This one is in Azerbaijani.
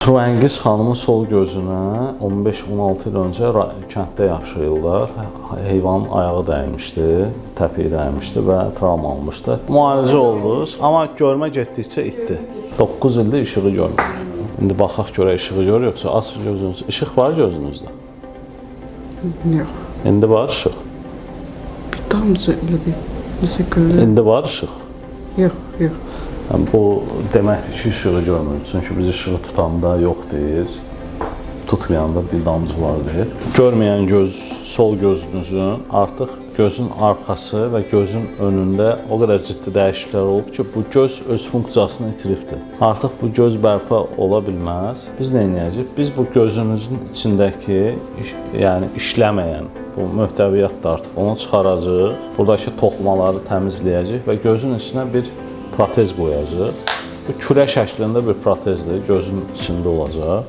Rəngiz xanımın sol gözünə 15-16 il öncə kənddə yaşayırlar. Heyvanın ayağı dəymişdi, təpiyi dəymişdi və travma almışdı. Müalicə oldunuz, amma görmə getdikcə itdi. 9 ildir işığı görmür. İndi baxaq görək işığı görür, yoxsa açıq gözünüz. İşıq var gözünüzdə? Yox. İndi var işıq. Bir damcı elə bir nəsə görürəm. İndi var işıq. Yox, yox. Yəni, bu deməkdir ki, işığı görmür. Çünki biz işığı tutanda yox deyir, tutmayanda bir damcı var deyir. Görməyən göz, sol gözünüzün artıq gözün arxası və gözün önündə o qədər ciddi dəyişikliklər olub ki, bu göz öz funksiyasını itiribdir. Artıq bu göz bərpa ola bilməz. Biz nə edəcəyik? Biz bu gözümüzün içindəki, yəni işləməyən bu möhtəviyyatdır artıq. Onu çıxaracağıq, buradakı toxumaları təmizləyəcək və gözün içinə bir protez qoyacaq. Bu kürə şəklində bir protezdir, gözün içində olacaq.